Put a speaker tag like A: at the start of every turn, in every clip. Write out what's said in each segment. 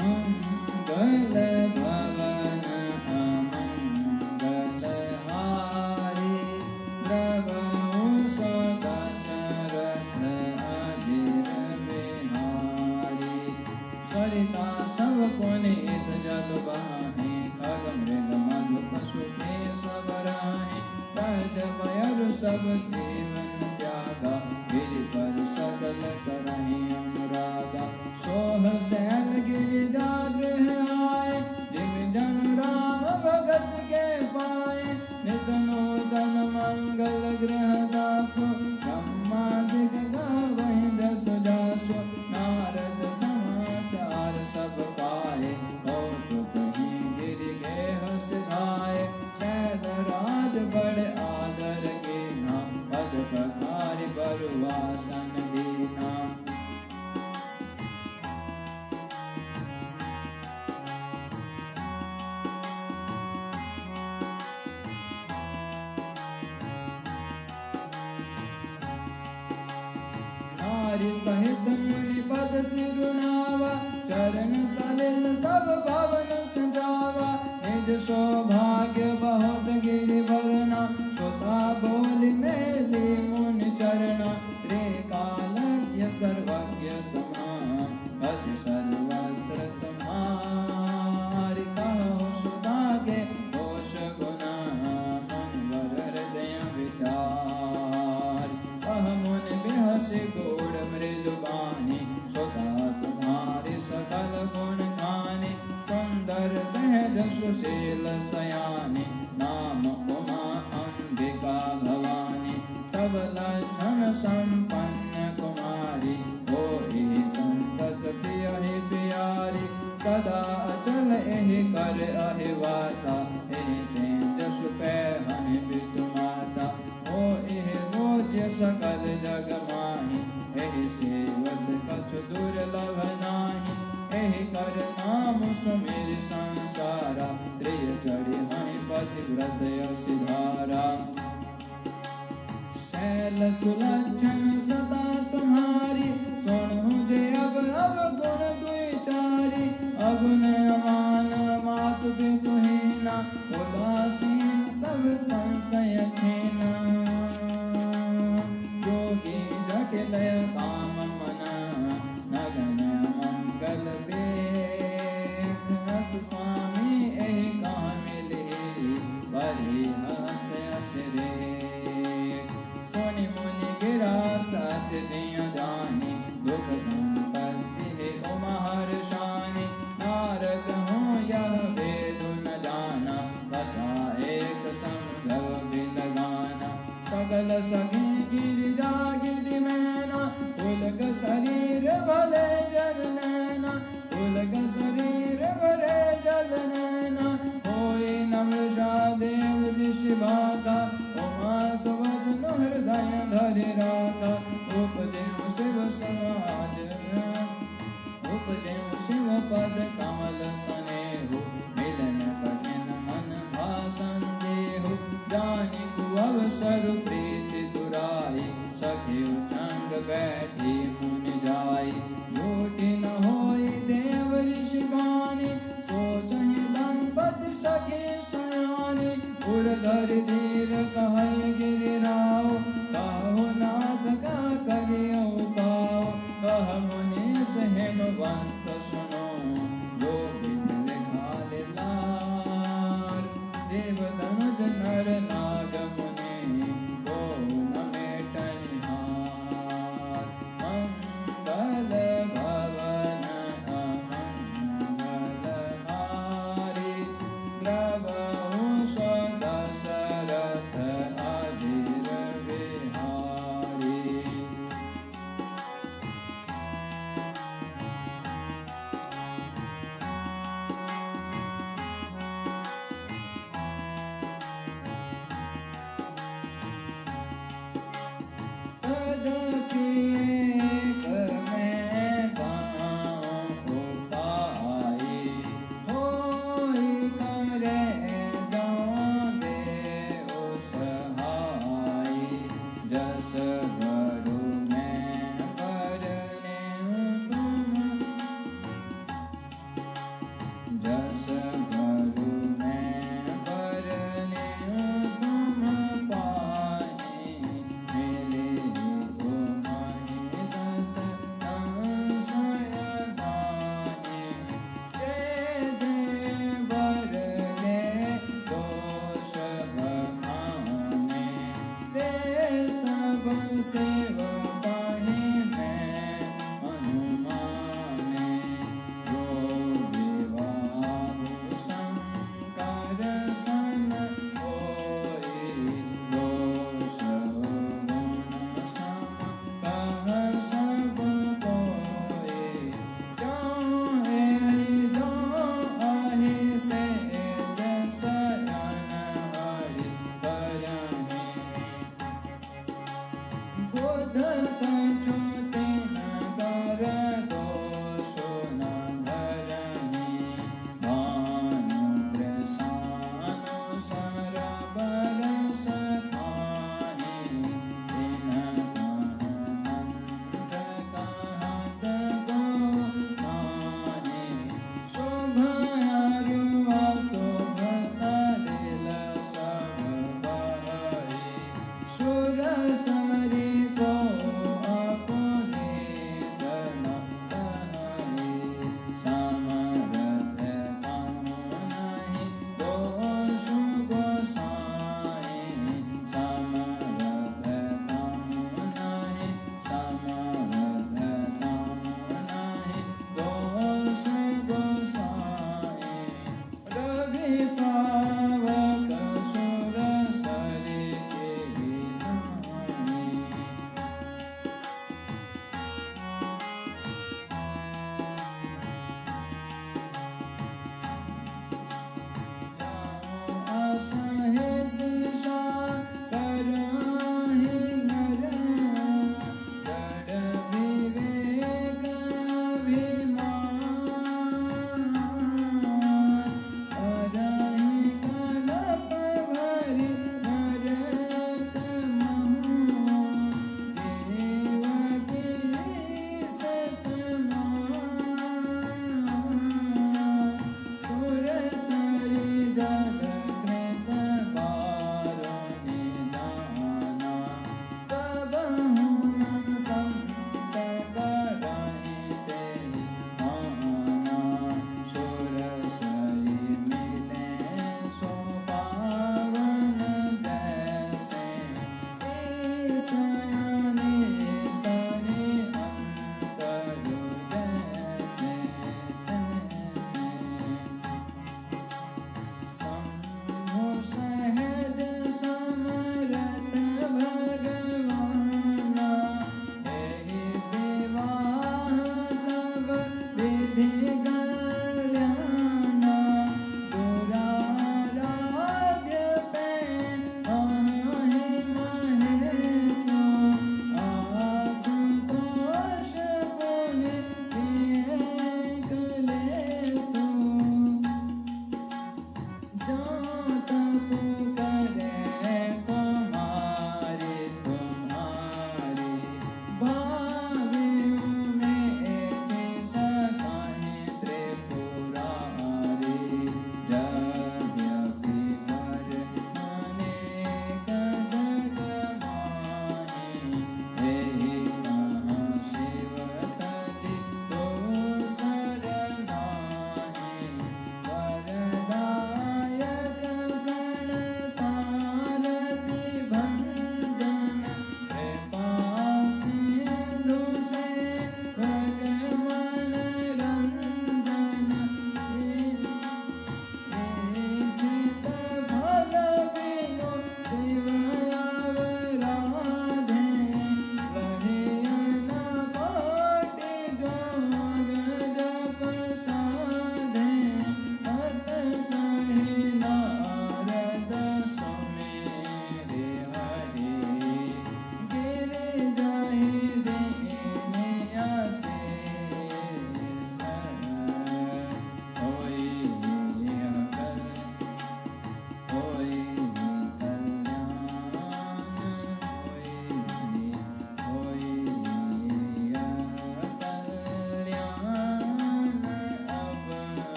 A: मंगल भवन अमंगल हारी द्रवहु सो दशरथ अधीर बिहारी सरिता सब पुनीत जल बहाए खग मृग मधु पशु के सब राहे सहज भयरु सब जीवन त्यागा गिरि पर सकल करहि अनुरागा सोह सैल गिरिजा गृह आए जिम जन राम भगत के पाए नित नूतन मंगल गृह दासो ब्रह्मादिक गावहि जसु जासु नारद समाचार सब पाए कौतुक ही गिरि गेह सिधाए सैद राज बड़ आदर के ना पद पखारि बरुआसन दीना नारी सहित मुनि पद सिरुनावा चरण सलिल सब भवन संजावा निज सौभाग्य बहुत गिरि वरना श्रोता बोलि मेली मुनि चरणा त्रिकालज्ञ सर्वज्ञ तुम्हारा अति सर्वत्र तुम्हारी कहो सुधा के दोष गुना मुनिवर हृदय विचार कह मुनि बिहसि गूढ़ मृदुबानी सुधा तुम्हारी सकल गुण खानी सुंदर सहज सुशील सयानी नाम उमा अंबिका भवानी सब लक्षण संपन्न कुमारी होहि संतत प्रिय ही प्यारी सदा अचल एहि कर अहिवाता एहि तेज सुपै हहि बितु माता हो एहि रोज्य सकल जग माहि एहि सेवत कछु दुर्लभ नाही एहि कर नाम सुमिर संसारा प्रिय चढ़ि हहि पतिव्रत सिधारा शैल सुलक्षण सदा तुम्हारी सुनहु जे अब गुण दुई चारी अगुण अमान मातु पितु हीना उदासीन सब संशय छीना योगी जटिल काम मना नगन मंगल बेख हस स्वामी एहि कहाँ मिले बरी हस्त अशरे सोनि मुनि गिरा सत्य जिय जानी दुख संपत्ति है उमहर शानी नारद हूँ यह वेद न जाना बसा एक समझव बिन गाना सकल सखी गिरिजा गिरि मैना पुलक शरीर भले जल नैना पुलक शरीर भले जल नैना होए नम्रता देव ऋषि भागा उमा सुवचन हृदय धरि राखा उपजेउ शिव समाज उपजेउ शिव पद कमल सनेहु मिलन कठिन मन भाषण देहु जानि अवसर प्रीति दुराई सखी चंग बैठी मुनि जाई झूठी न होई देव ऋषि बानी सोचहि दंपति सखी सयानी पुर धरि धीर कहै गिरिराव कहो नाथ का करियो पाओ कह मुनीश हेमवंत सुनो जो विधि लिखाल लार देव धनुज नर नाग मुनि को न मेटनिहार मंगल भवन अमंगल हारी द्रवहु सो दशरथ अधीर बिहारी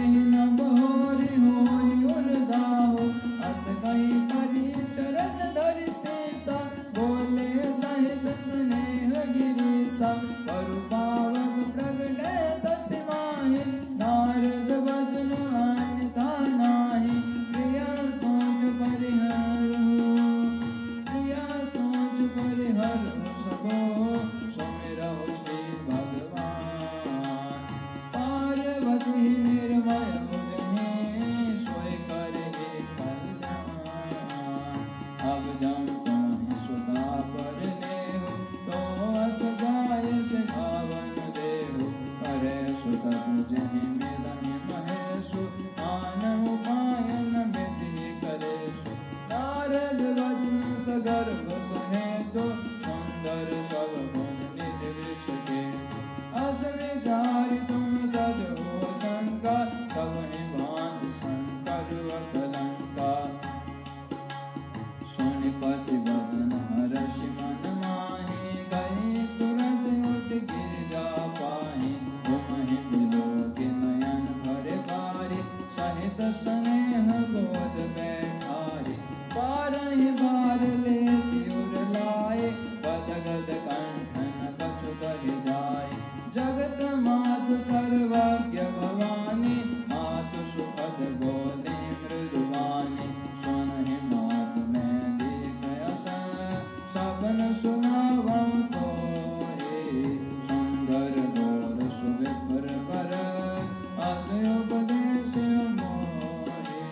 A: देहि न बहोरी होई उर्दाहो अस कहीं परी चरण धरि शेषा बोले सहित स्नेह गिरीसा परु पावक प्रगटे ससि माहि नारद वचन अन्यथा नाही प्रिया सोच परिहरहु प्रिया सोच परिहरहु सबो सुमिरहु श्री भगवान पार्वती निर्मय हो जहीं सोय करे कल्याण अब जब तुम्हें सुता पर लेहु तो अस जाय सिखावन देहु करे सुत जहीं मिलहि महेशु आन उपायन विधि कलेशु नारद वचन सगर्भ सहेतु सुंदर सब गुण निधि विषके अस विचारि तुम तज हो शंका सब ही भांति शंकर अकलंका सुनिपति वचन हर्षि मन माहि गए तुरंत उठ गिर जा पाहि तुमहि बिलोक नयन भरे भारी सहित स्नेह गोद बैठारी बारहि बार लेति उर लाए गद गद कंठन कछु कहि जाय जगत मातु सर्वज्ञ भवानी मातु सुखद बोले मृदुवानी सुनहि मातु मैं देख सपन सुनावं तो सुंदर बोल सुविप्र वर अस उपदेश मोहे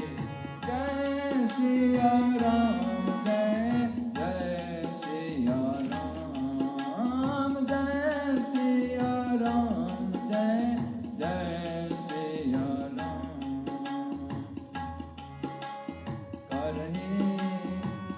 A: जय सिया राम जय जय सिया राम जय सिया राम जय जय सिया राम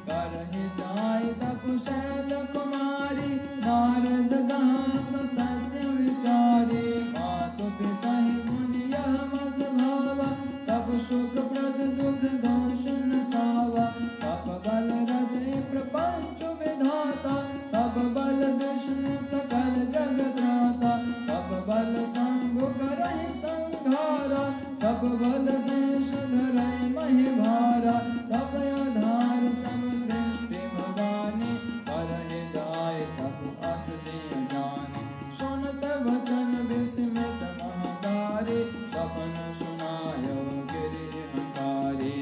A: करहि जाय तपशैल कुमारी नारद गहाँ सत्य विचारी मातु पिता मुनि यह मत भावा तब सुख प्रद दुख दोषन सावा तब बल रचय प्रपंच विधाता तब बल विष्णु सकल जगत्राता तब बल शंभु करहि संघारा तब बल शेष धरय महि भारा तब आधार सम सृष्टि भवानी करहि जाय तब अस जिय जानी सुनत वचन विस्मित महतारी सपन सुनायो गिरिहंकारी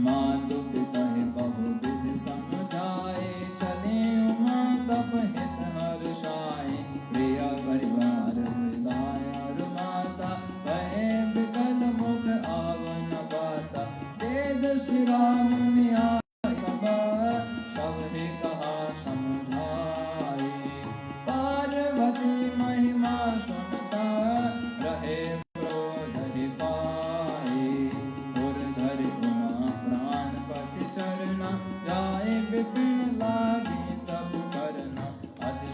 A: मातु पिता बहु विधि समझाए चले उमा तप हित हर्षाय प्रिय परिवार हृदय और माता भय विकल मुख आवन बाता वेद श्री राम न्याय सब ही कहा समझाई पार्वती महिमा सुनता रहे क्रोध ही पाई और धरि उमा प्राणपति चरना जाए विपिन लागे तब करना अति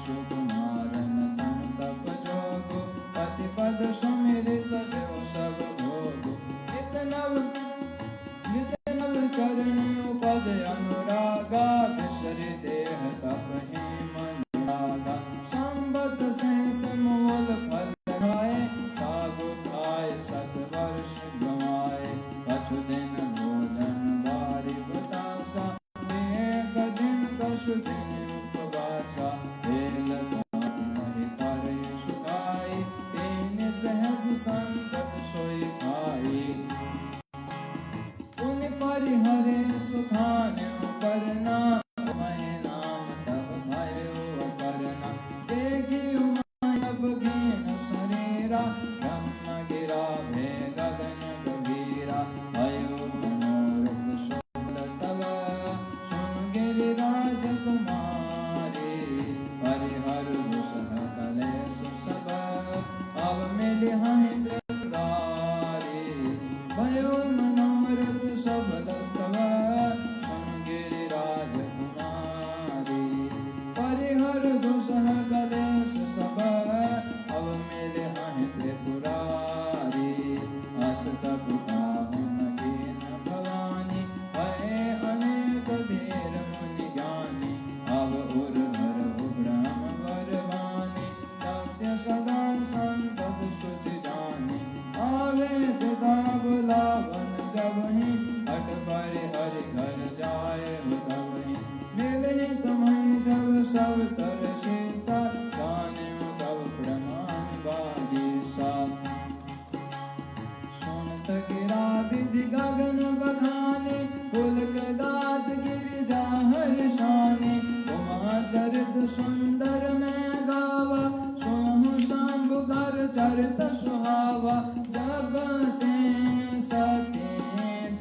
A: सुकुमार न तन तप जोगो पति पद सुमिरित देव सब भोगो नित नव चरण उपज अनुरागा विसरि देह तप ही मन रागा संबत सहस मूल फल खाए सागु खाए सत वर्ष गवाए कछु दिन भोजन बारी बतासा एक दिन कछु दिन उपवासा बेल महि करे सुखाई तेन सहस संगत सोई खाई पुनि परिहरे सुखान करना महि नाम तब भयो करना देखी उमा तब घेन शरीरा ब्रह्म गिरा भे गगन गंभीरा भयो मनोरथ शुक्ल तब सुन गिरिराज कुमारी परिहर दुसह कलेश सब अब मिले इंद्र भयो मनोरथ सबलस्तव सुन गिरिराज कुमारी परिहर दुसह कलेश सब अब मिले त्रिपुरारी अस तब काहु न कीन भवानी भय अनेक धीर मुनि ज्ञानी अब उर धर ब्रह्म वरवानी सत्य सदा संत सा सुनत गिरा विधि गगन बखाने पुलक गात गिरिजा हर्षाने उमा चरित सुंदर में गावा सुनहु शंभु घर चरित सुहावा जब ते सते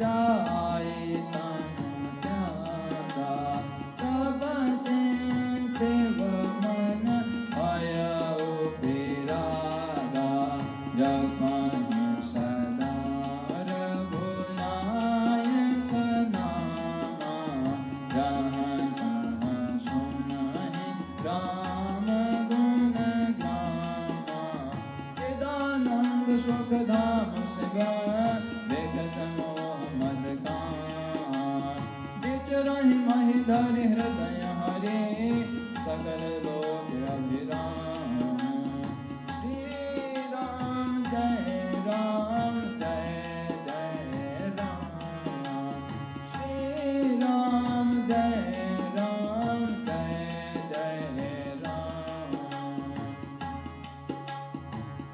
A: जाए तनु त्यागा तब ते शिव मन भयउ विरागा जपहि सदा रघुनायक नामा जहाँ तहाँ सुनहि राम गुण गामा चिदानंद सुख धाम शिव विगत मोह मद कान विचरहि महि धरि हृदय हरे सकल लोक अभिराम श्री राम जय जय राम श्री राम जय जय राम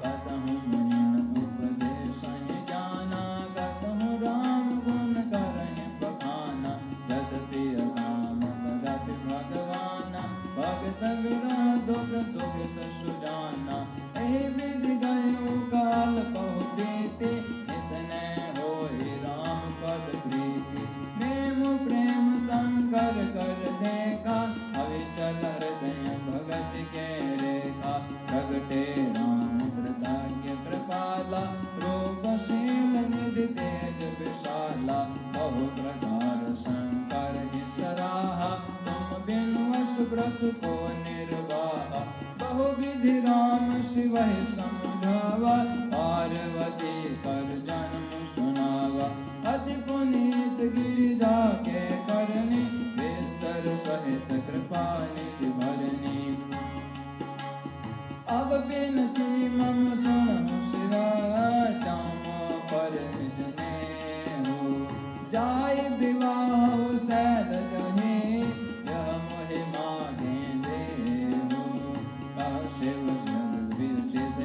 A: कतहु मुनि उपदेश जाना कतहु राम गुण करहि बखाना जत प्रिय काम तदपि भगवाना भगत विरह दुख दुखित सुजाना एहि विधि गयो काल बहु प्रीति इतने होई राम पद प्रीति प्रेम प्रेम शंकर कर देखा अविचल हृदय भगत के रेखा प्रगटे राम कृतज्ञ कृपाला रूपशील निधि तेज विशाला बहु प्रकार शंकर ही सराहा तुम बिनु वस व्रत को निर्वाहा बहु विधि राम शिव ही समुझावा पार्वती कर जन्म सुनावा अति पुनीत गिरिजा के करनी विस्तर सहित कृपा निधि भरनी अब बिनती मम सुनहु शिवा जामो पर निज नेहु जाय विवाह सैल जहे यह मोहि मागे देहु कह शिव जग विरचित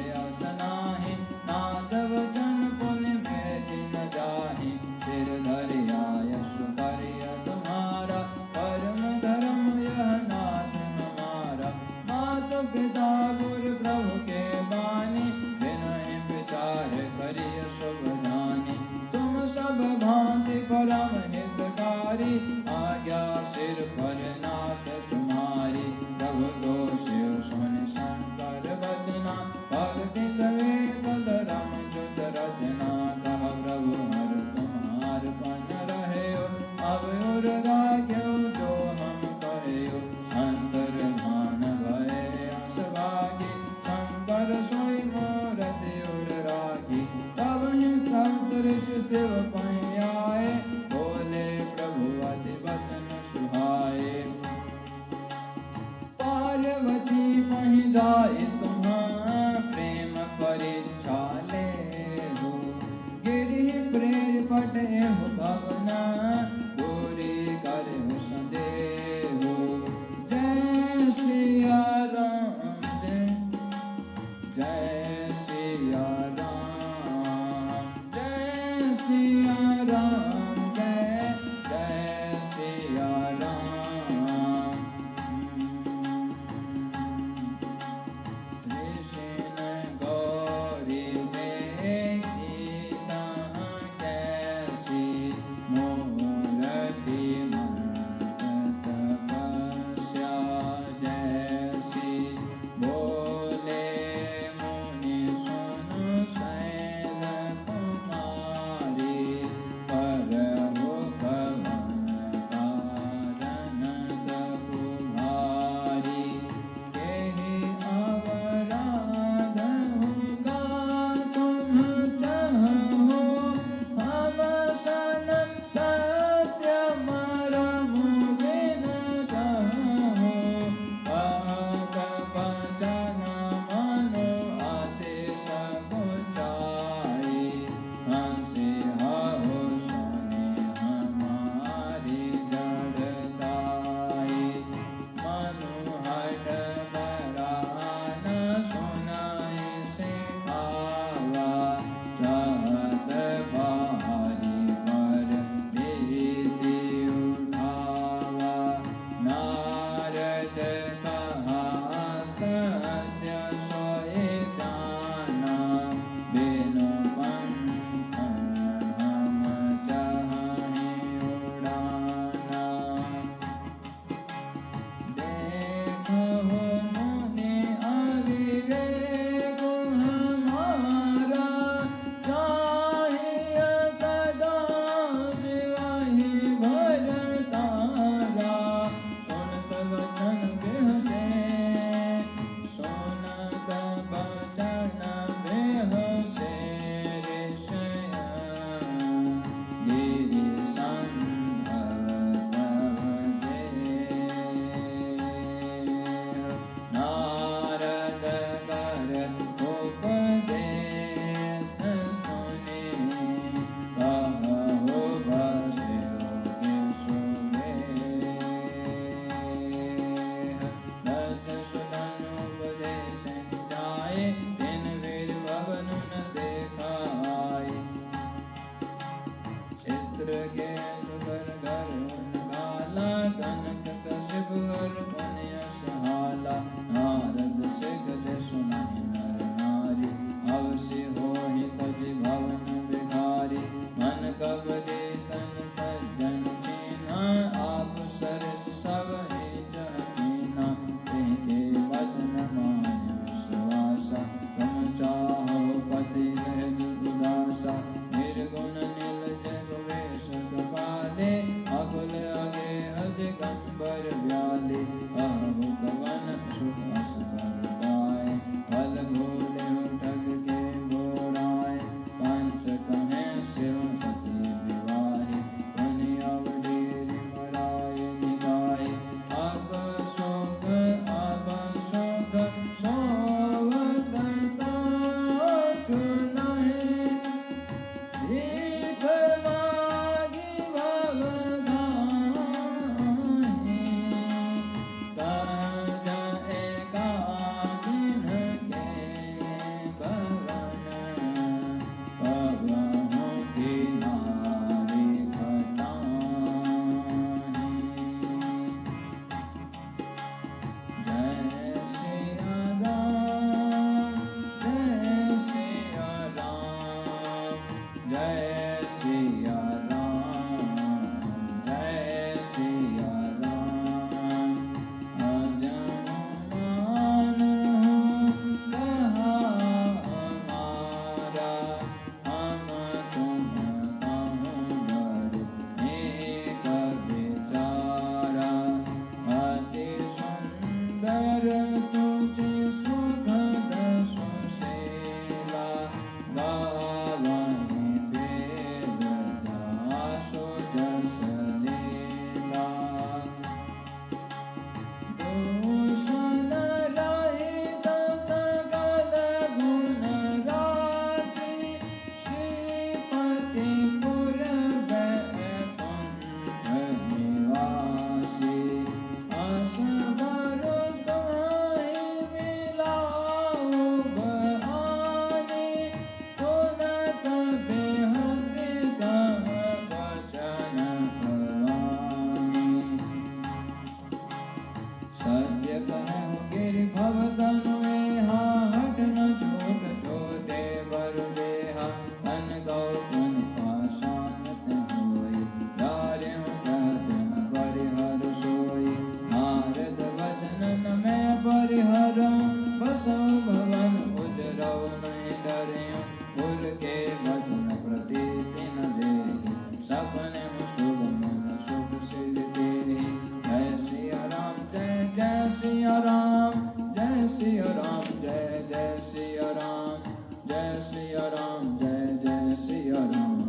A: नहीं डरियो गुर के वचन प्रति तिन जेहि सपने सुख मन सुख सिद्धि देहि जय सिया राम जय जय सिया राम जय सिया राम जय जय सिया राम जय सिया राम जय जय सिया राम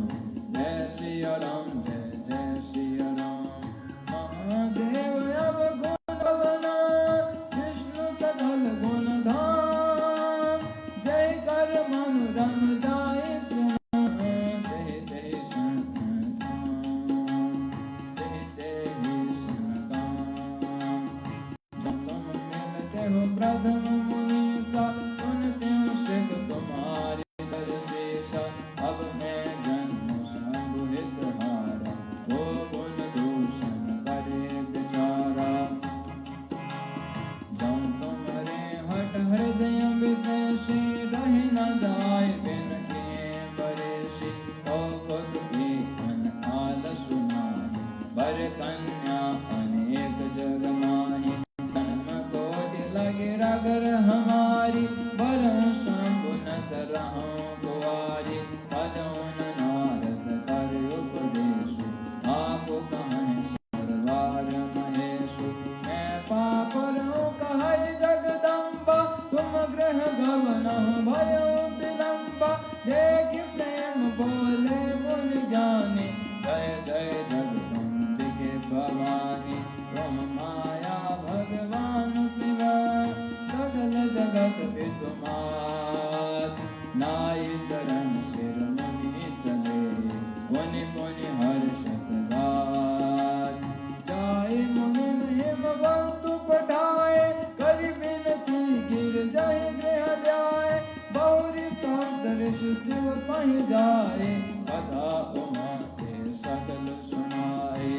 A: जय सिया राम जय जय सिया राम महादेव अवगुण बना विष्णु सकल गुण धाम जय कर मन रम जाए देहि देहि संत धाम देहि देहि संत धाम जब तुम मिलते हो प्रथम मुनीसा सुनते हो सिख तुम्हारी दर्शेषा अब मैं जन्म संबुहित हारा वो गुण दूषण करे बिचारा जब तुम्हारे हट हृदय विशेषी रह न जाए बिन किए बरेशी तो खुद की अन आल सुनाही बर कन्या अनेक जग माही जन्म कोटि लगे रगर हमारी बरहु शंभुनत रहूं कुआरी भजौन नारद कर उपदेशु आप कहें सरवार महेशु मैं पाप रहूं कहे जगदम्बा तुम ग्रह गवनहु भयो विलंबा देख प्रेम बोले मुनि ज्ञानी जय जय जगदम्बिके भवानी तुम माया भगवान शिव सकल जगत भी तुम्हार नाई चरण सिर मुनि चले पुनि पुनि हर्षत गात जाय मुनि हिमवंतु पठाए करि विनती गिर जाय गृह ल्याए बहुरी शब्द ऋषि शिव पहि जाए कथा उमा के सकल सुनाए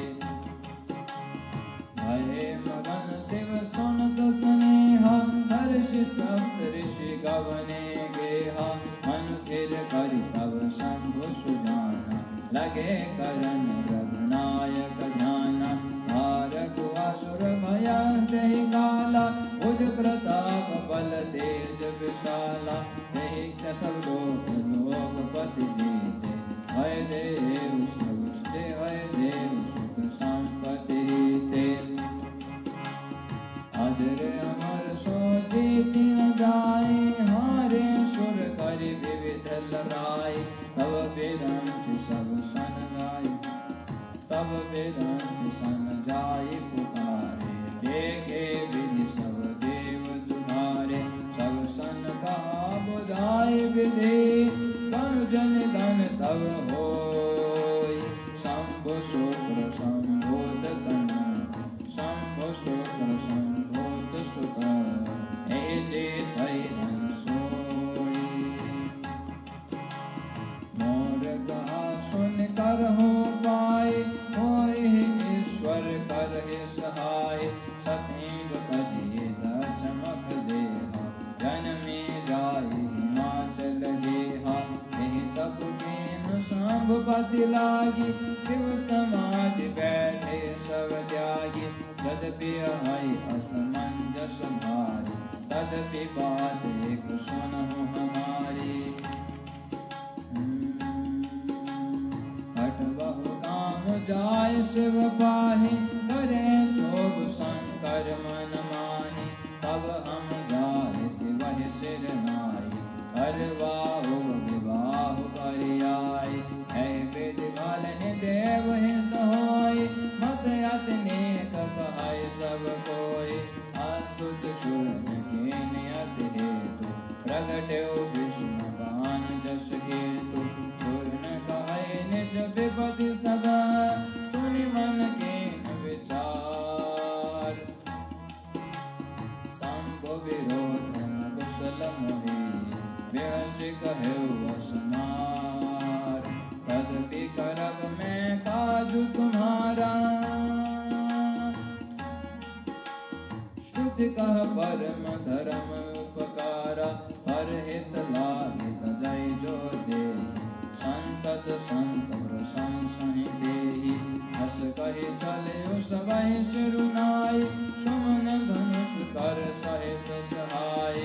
A: भये मगन शिव सुनत स्नेहा हर्षि सप्त ऋषि गवने गेहा मनु फिर करि तब शंभु सुजाना लगे करन रघुनायक ध्याना तारक असुर भया देहि काला भुज प्रताप बल तेज विशाला देहि सब लोकपति जीते हय देव सुख हय देव सुख संपत्ति रीते अजर अमर सो जीति न जाए हारे सुर करि विविध लड़ाई तब बिरंच सब सन जाय तब बिरंच सन जाय पुकारे देखे विधि सब देव दुधारे सब सन कहा बुझाए विधि तनु जन धन तब होय शंभु शुक्र संभोत तन शंभु शुक्र संभोत सुत हे जेत धन सोई मोर कहा सुन कर हो पाए होय ईश्वर कर सहाय सती जो कजिए चमक देहा जन्मे जाय हिमाचल गेहा यही तब केन शंभुपति लागी शिव समाज बैठे सब त्यागी तदपि हई असमंजस भारी तदपि बात एक सुनहु हमारी हट बहु काम जाय शिव पाहि करे चोब शंकर मन माहि तब हम जाय शिव सिर नाई करवाओ विवाह परियाय है विधि भलहि देव हित होय मत अतनेक कहै सब कोय अस्तुत सुर के नियत हेतु प्रगट्यो विष्णु गान जस केतु सुर न कहै निज विपति सब सुनि मन के विचार शंभु विरोध कुशल मोहि बेहसि कहु असमार तदपि करब मैं काजु तुम्हारा श्रुति कह परम धर्म उपकारा पर हित लागित जय जो दे संतत संत प्रशंसहि देहि हस कहि चले सबहि सिरुनाई सुमन धनुष कर सहित सहाय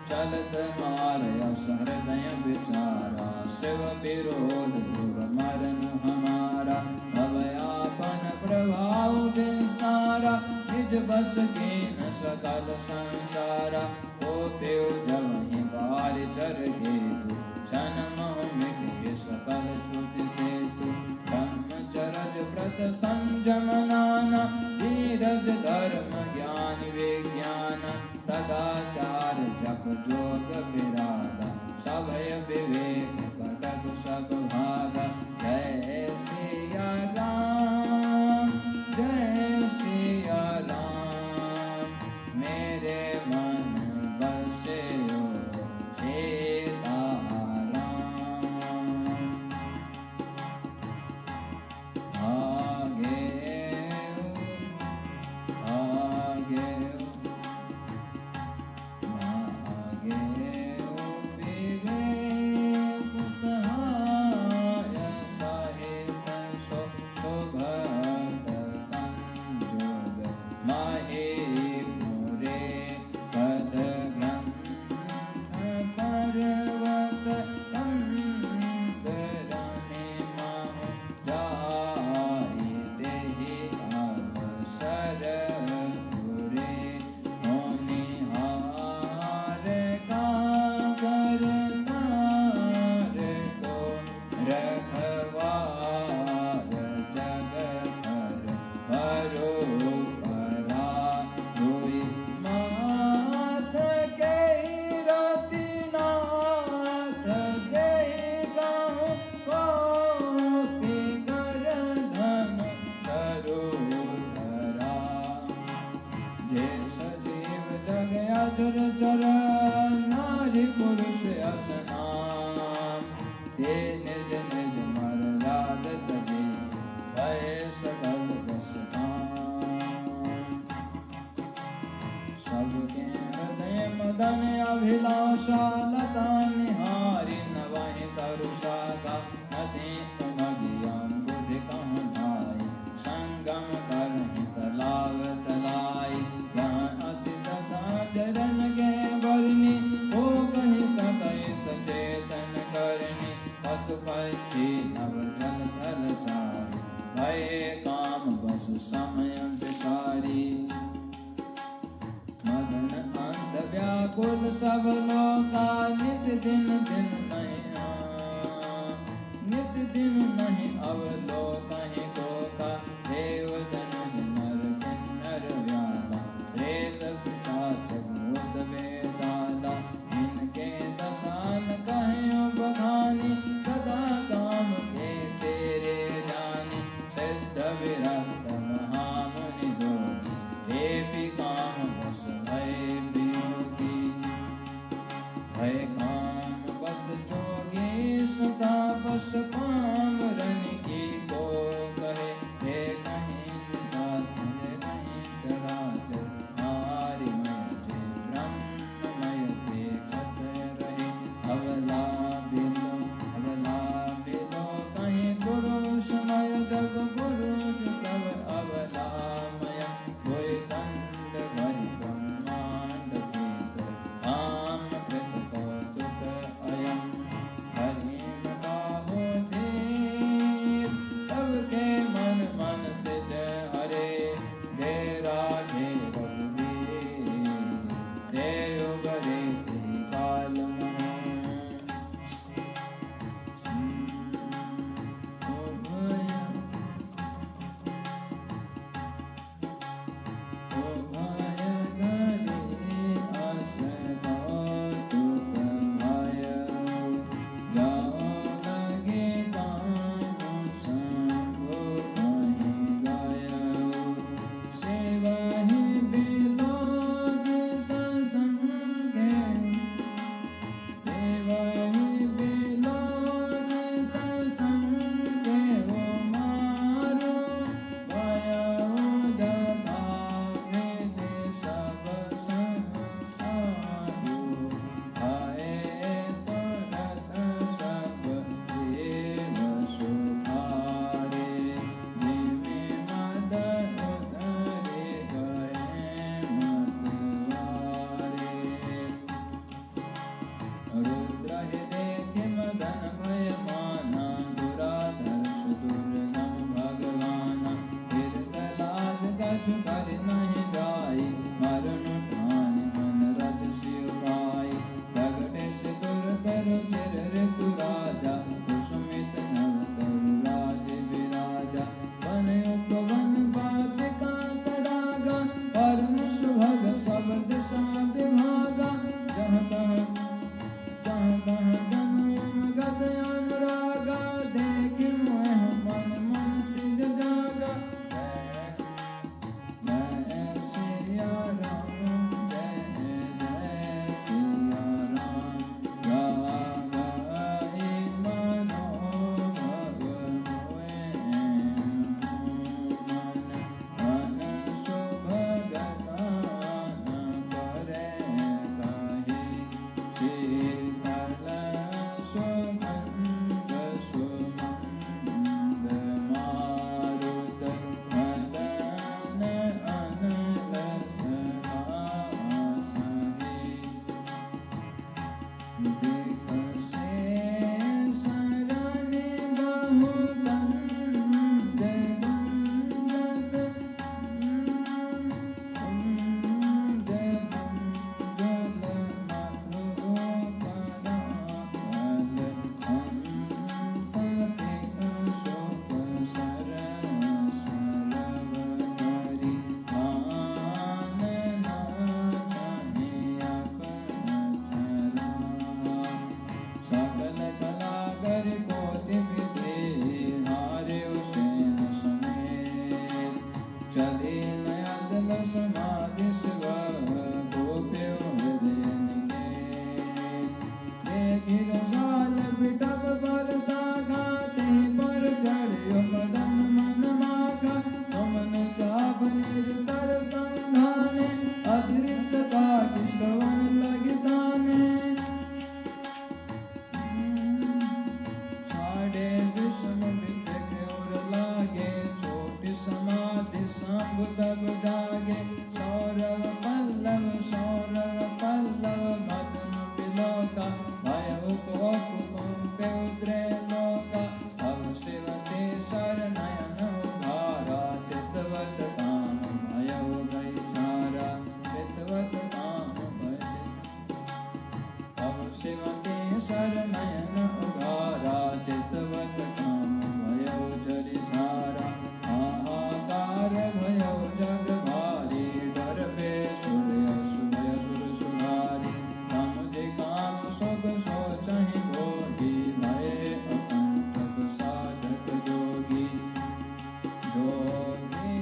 A: चल चलत मारयस हृदय विचारा शिव विरोध दूर मरन हमारा भवयापन प्रभाव विस्तारा निज बस कीन सकल संसारा ओ प्यो जब ही बार चर घेतु क्षण मह मिटे सकल श्रुति सेतु ब्रह्मचरज व्रत संयम नाना धीरज धर्म ज्ञान विज्ञान सदाचार जप जोग विरागा सभय विवेक कटक सब भागा जय सिया राम जय सिया राम मेरे मन बसे हो सीताराम आगे आगे चर चर नारी पुरुष असनाम ते निज निज मर जात तजे भय सकल बस सबके हृदय मदन अभिलाषा लता निहारी नवहि तरुषा का नदी उमगियम बुद्धि कहूँ धाई संगम करहि तलाव तलाई यहाँ असी दशा चरण के बरनी हो कहीं सकई सचेतन करनी पशु पक्षी नव जल थल चारी भय काम बस समय विसारी मदन अंध व्याकुल सब लोका निस दिन नहीं अवलोकहि कोका देव धनुज नर किन्नर व्याला प्रेत पिशाच भूत बेताला इनके दशान कहीं बखानी सदा काम के चेरे जानी सिद्ध विरक्त महामुनि जोगी देवी काम बस भय वियोगी भय काम बस जोगी सदा बस पामरन की को कहे हे कहीं निशाचर कहीं चराचर नारीमय जे ब्रह्ममय देखत रहे अवला बिलो कहीं पुरुषमय जग पुरुष सब अवलामय कोई दंड भरि ब्रह्मांड भीतर आम कृत कौतुक अयम हरिम बाहो धीर सबके मन मन से जय हरे जय राधे रघुवीर जय उगरे ते काल रुद्र ही देखे मदन भय माना दुराधर्ष दुर्गम भगवाना हृदय लाज गज कर नहीं जाई मरण ठान मन रज शिव भाई प्रगटे से दुर्धर चिर ऋतु राजा कुसुमित नव तरु राज विराजा वन उपवन बात का तड़ागा परम सुभग सब दिशा विभागा जहाँ तहाँ जन्म गद अनुरागा देखि मोह मन मन सिद्ध जागा जय सिया राम जय जय सिया राम गाई मनो भव होए मन शुभ गतान करे कही शीतल सुगंध सुमंद मारुत मदन अनल सही विकसे शरण बहुगंध गुंजत जल सकल कलाकर कोटि विधि हारे उसेन समेत चले नया जल समाधि शिव गोप्यो हृदय निकेत देखि रसाल बिटप बरसा खाते पर चढ़ियो मदन मन माखा सुमन चाप निज सर संधाने अधृष्टता किश्रवन लगिताने छाड़े विषम विषक और लागे चोट समाधि शंभु तब जागे सौरव पल्लव मदन बिलोका भय कुकुम्पे उद्रे लोका अब शिवते शर नयन उभारा चितवत काम भय गई छारा चितवत काम भय अब शिवते शर नयन उघारा चितवत काम भयो जरि झारा हाहाकार भयो जग भारी डर पे सूर्य सुभय सुर सुधारी समुझ काम सुख सोचहि भोगी भय अकंटक साधक जोगी जोगी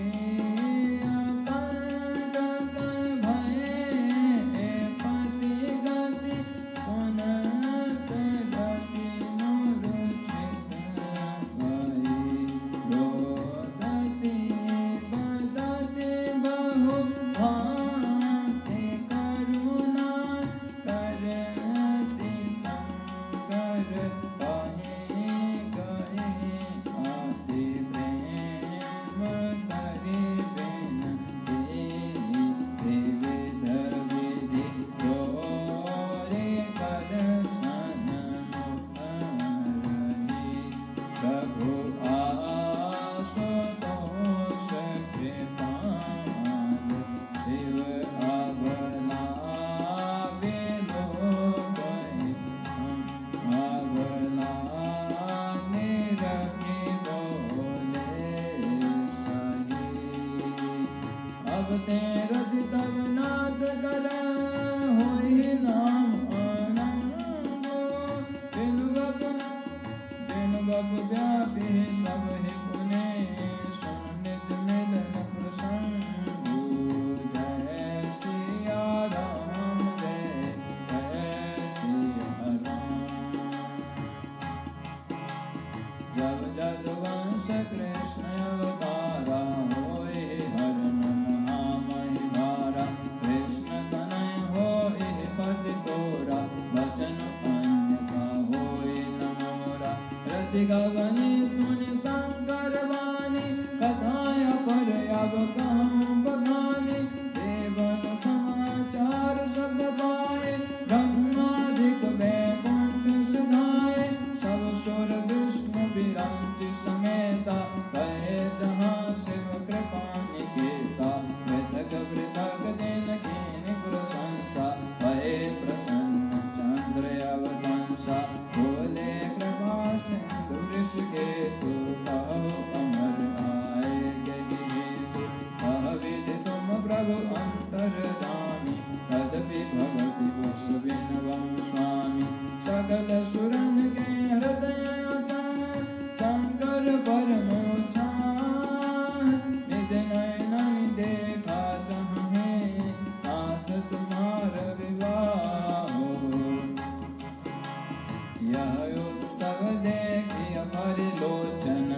A: अकंटक भय पति गति सुनत गति मूर्छित भई रोदति बदति बहु भांति करुणा करति संकर पहे गए आति प्रेम करि बिनती विविध विधि जोरे कर सन मुख रही प्रभु आशुतोष कृपाल शिव अबला विलोकहि अबला निरखि बोले सही अब ते रज तब नाद कर होहि नाम आनंदो बिनु बप व्यापी सब ही पुने सुन निज मिलन प्रसंगु जय सिया राम जय जय सिया राम जब जदुवंश कृष्ण अवतारा होए हरण महामहि भारा कृष्ण तनय होए पद तोरा वचन अन्यथा होए न मोरा रति गवनी सुनि शंकर वाणी कथाय पर अब कहूँ बखानी देवन समाचार शब्द पाए ब्रह्मादिक सा बोले कृपा सिंधु ऋषिकेतु कहो अमर आए यही हेतु कह विधि तुम प्रभु अंतर्यामी तदपि भगति बस बिनवम स्वामी सकल सुरन के हृदय आसान शंकर परम उछान निज नयन देखा चाहे नाथ तुम्हार विवाह यह उत्सव देखिय परिलोचन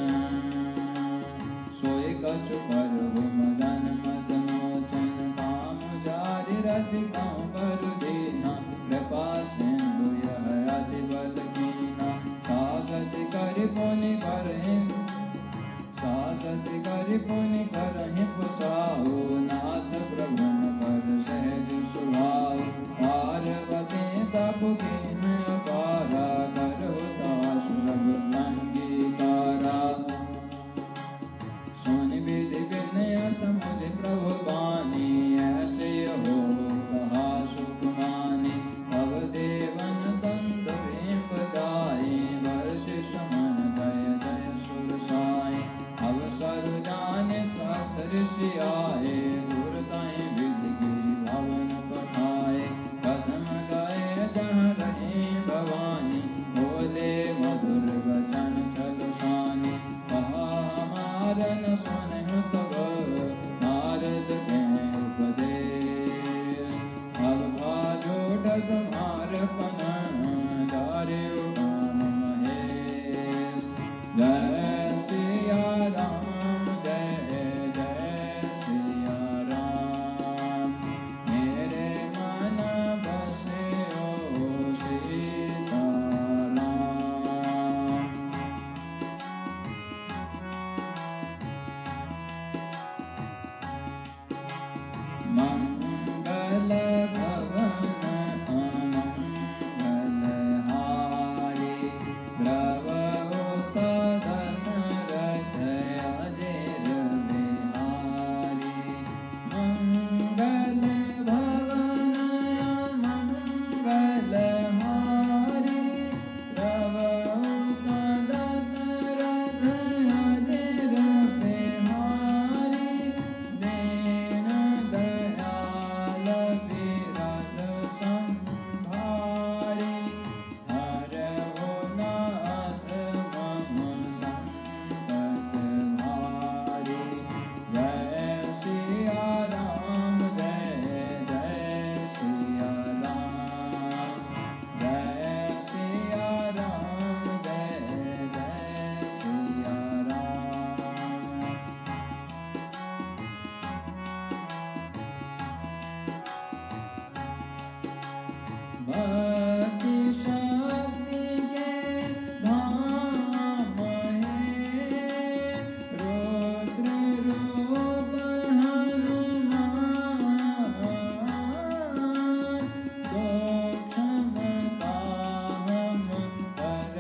A: सोई कछु करहु मदन मद मोचन काम जारि रति कंवर दीना कृपा सिंधु यह अति बल कीना सासति करि पुनि करहि सासति करि पुनि करहि पुसाहु नाथ प्रभु न कर सहज सुभाव पार्वती तप कीन अपारा करहु तासु सब अंगीकारा सुन विधि विनय समुझ प्रभु बानी ऐसे हो कहा सुखमानी तब देवन दंद भीम बदाई वर्ष समन जय जय सुर साई अवसर जाने सत ऋषि आए दुर्दाई विधि गिरि भवन पठाए प्रथम गए जहाँ रहे भवानी बोले मधुर वचन छल सानी कहा हमार न सुनहु तब नारद के उपदेश अब भाजो तुम्हार पन जारियो काम महेश जय सिया राम जय जय सिया राम मेरे मन बसे ओ सीता राम मंगल भवन अमंगल हारी द्रवहु सदा शरथ अजेर बिहारी मंगल भवन अमंगल हारी द्रवहु सदा शरथ अजेर बिहारी दीन दयाल विरद संभारी हरहु नाथ मम संकट भारी जय सिया राम जय जय सिया राम जय सिया राम जय जय सिया राम भक्ति शक्ति के धाम है रुद्र रूप हनुमान दो क्षमता हम कर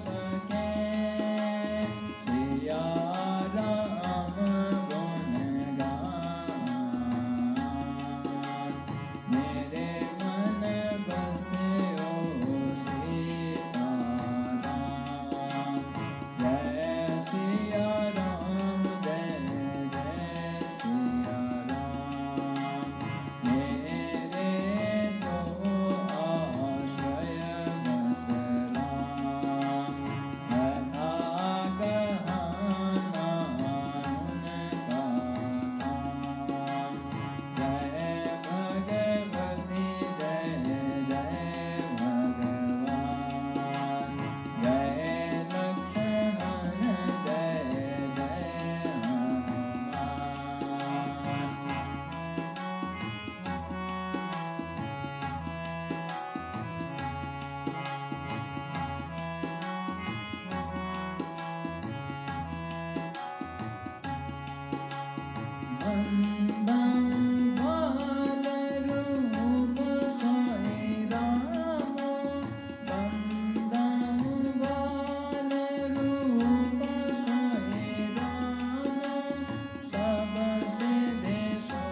A: सके सिया राम गुण गान मेरे मन बसे ओ सीता राम जय सिया राम जय जय सिया राम मेरे तो आश्रय बस राम कथा कहाना उनका काम जय भगवती जय जय भगवान जय लक्ष्मण जय जय हनुमान बाल रूप साई राम बाल रूप साई राम सबसे देशो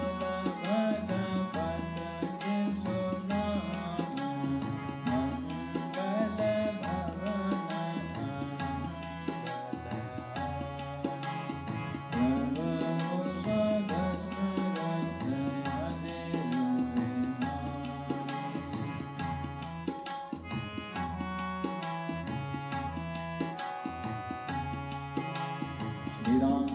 A: भज पत देशो नाम मंगल He Ram